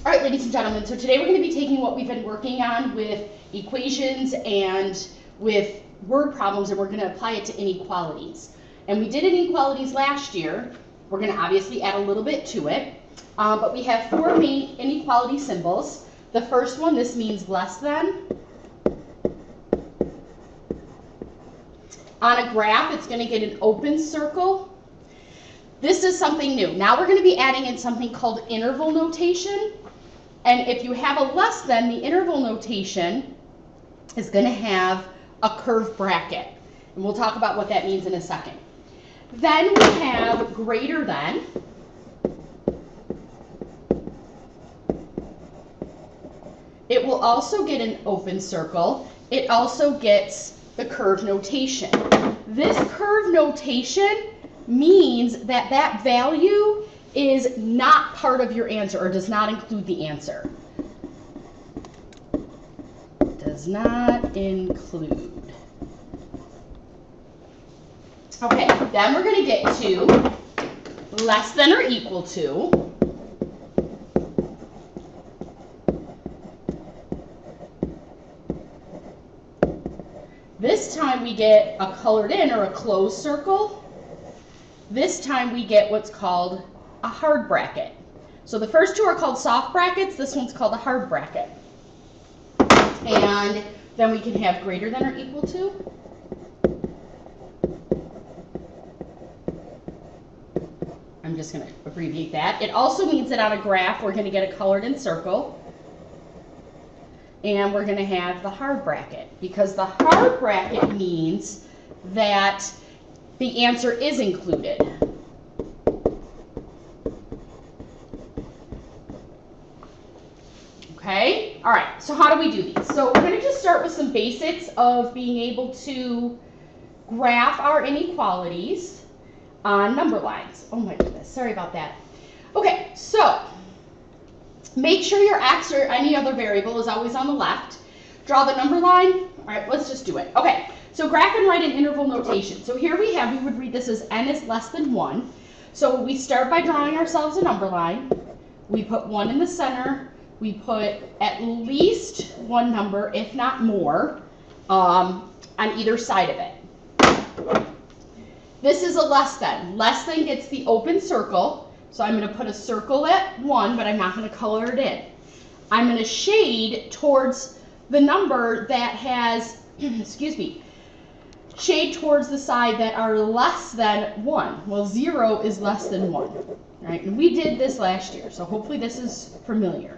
All right, ladies and gentlemen, so today we're going to be taking what we've been working on with equations and with word problems, and we're going to apply it to inequalities. And we did inequalities last year. We're going to obviously add a little bit to it, but we have four main inequality symbols. The first one, this means less than. On a graph, it's going to get an open circle. This is something new. Now we're going to be adding in something called interval notation. And if you have a less than, the interval notation is going to have a curved bracket. And we'll talk about what that means in a second. Then we have greater than. It will also get an open circle. It also gets the curved notation. This curved notation means that that value is not part of your answer or does not include the answer. Does not include. Okay, then we're going to get to less than or equal to. This time we get a colored in or a closed circle. This time we get what's called a hard bracket. So the first two are called soft brackets. This one's called a hard bracket. And then we can have greater than or equal to. I'm just going to abbreviate that. It also means that on a graph we're going to get a colored in circle. And we're going to have the hard bracket, because the hard bracket means that the answer is included. Okay, all right, so how do we do these? So we're going to just start with some basics of being able to graph our inequalities on number lines. Oh my goodness, sorry about that. Okay, so make sure your x or any other variable is always on the left. Draw the number line. All right, let's just do it. Okay, so graph and write in interval notation. So here we would read this as n is less than 1. So we start by drawing ourselves a number line. We put 1 in the center. We put at least one number, if not more, on either side of it. This is a less than. Less than gets the open circle. So I'm going to put a circle at 1, but I'm not going to color it in. I'm going to shade towards the number that has, excuse me, shade towards the side that are less than 1. Well, 0 is less than 1. Right? And we did this last year, so hopefully this is familiar.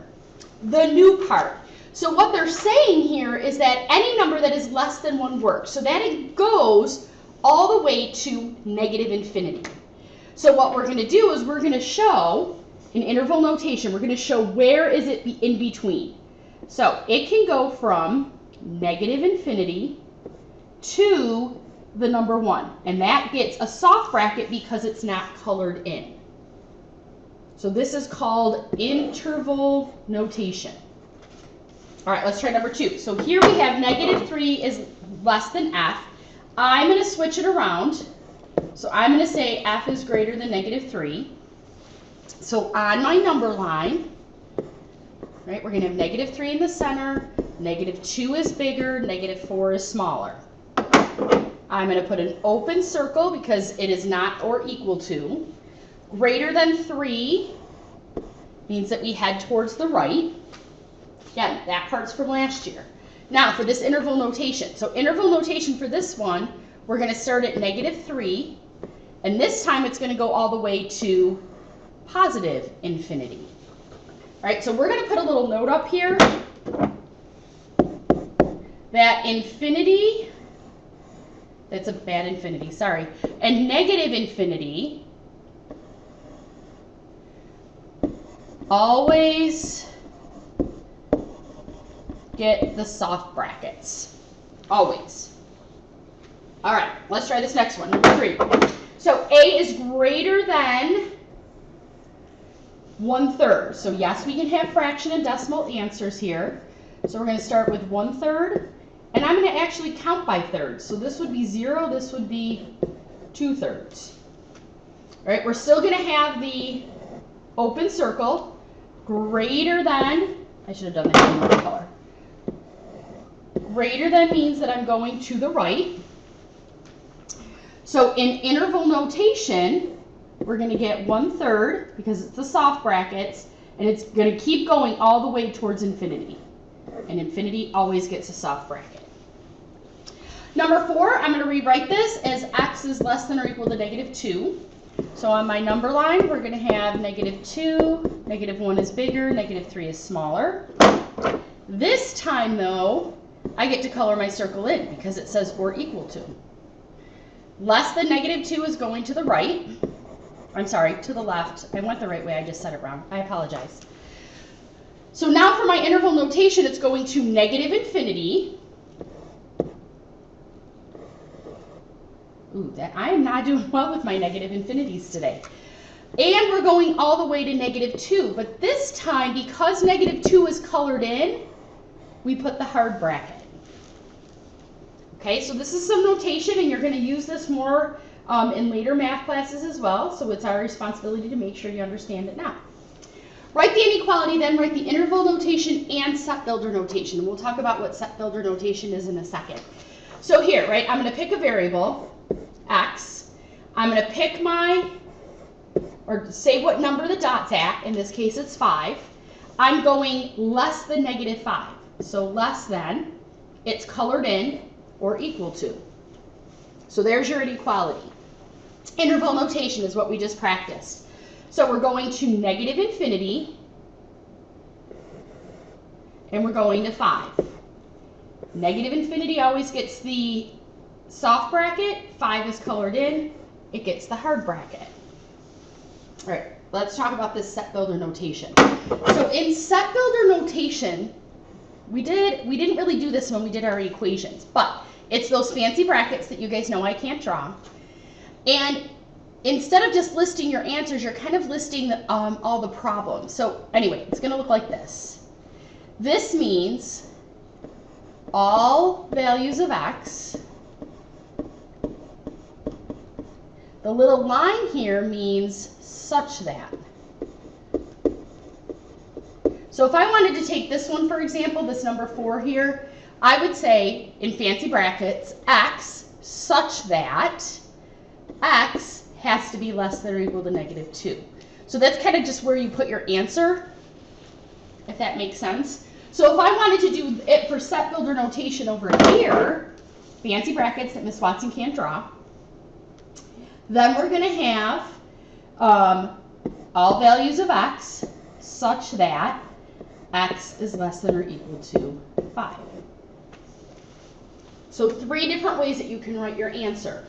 The new part. So what they're saying here is that any number that is less than 1 works. So that it goes all the way to negative infinity. So what we're going to do is we're going to show in interval notation, we're going to show where is it in between. So it can go from negative infinity to the number 1. And that gets a soft bracket because it's not colored in. So this is called interval notation. All right, let's try number 2. So here we have negative 3 is less than f. I'm going to switch it around. So I'm going to say f is greater than negative 3. So on my number line, right, we're going to have negative 3 in the center, negative 2 is bigger, negative 4 is smaller. I'm going to put an open circle because it is not or equal to. Greater than 3 means that we head towards the right. Again, that part's from last year. Now for this interval notation. So interval notation for this one, we're going to start at negative 3. And this time it's going to go all the way to positive infinity. All right, so we're going to put a little note up here that infinity, that's a bad infinity, sorry, and negative infinity always get the soft brackets. Always. All right, let's try this next one, number 3. So a is greater than 1/3. So yes, we can have fraction and decimal answers here. So we're going to start with 1/3, and I'm going to actually count by thirds. So this would be 0, this would be 2/3. All right, we're still going to have the open circle. greater than, I should have done that in another color. Greater than means that I'm going to the right. So in interval notation, we're going to get 1/3 because it's the soft brackets, and it's going to keep going all the way towards infinity. And infinity always gets a soft bracket. Number 4, I'm going to rewrite this as x is less than or equal to -2. So on my number line, we're going to have -2, -1 is bigger, -3 is smaller. This time, though, I get to color my circle in because it says or equal to. Less than -2 is going to the right. I'm sorry, to the left. I went the right way. I just said it wrong. I apologize. So now for my interval notation, it's going to -infinity. Ooh, I am not doing well with my negative infinities today. And we're going all the way to -2. But this time, because -2 is colored in, we put the hard bracket. Okay, so this is some notation, and you're going to use this more in later math classes as well. So it's our responsibility to make sure you understand it now. Write the inequality, then write the interval notation and set builder notation. And we'll talk about what set builder notation is in a second. So here, right, I'm going to pick a variable, x. I'm going to pick or say what number the dot's at. In this case, it's 5. I'm going less than -5. So less than, it's colored in, or equal to. So there's your inequality. Interval notation is what we just practiced. So we're going to -infinity, and we're going to 5. -infinity always gets the soft bracket. 5 is colored in. It gets the hard bracket. All right, let's talk about this set builder notation. So in set builder notation, we didn't really do this when we did our equations, but it's those fancy brackets that you guys know I can't draw. And instead of just listing your answers, you're kind of listing all the problems. So anyway, it's going to look like this. This means all values of x. The little line here means such that. So if I wanted to take this one, for example, this number 4 here, I would say, in fancy brackets, x such that x has to be less than or equal to -2. So that's kind of just where you put your answer, if that makes sense. So if I wanted to do it for set builder notation over here, fancy brackets that Miss Watson can't draw, then we're going to have all values of x such that x is less than or equal to 5. So 3 different ways that you can write your answer.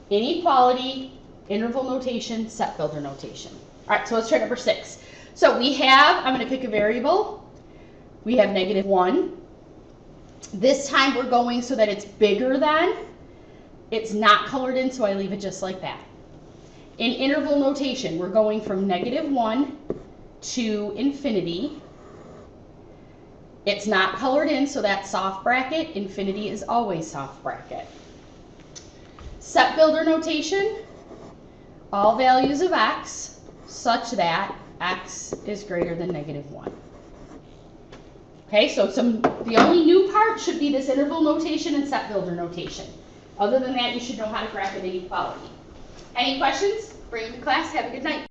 Inequality, interval notation, set builder notation. All right, so let's try number 6. So we have, I'm going to pick a variable. We have -1. This time we're going so that it's bigger than. It's not colored in, so I leave it just like that. In interval notation, we're going from -1 to infinity. It's not colored in, so that's soft bracket. Infinity is always soft bracket. Set builder notation, all values of x such that x is greater than -1. Okay, so the only new part should be this interval notation and set builder notation. Other than that, you should know how to graph an inequality. Any questions? Bring them to class. Have a good night.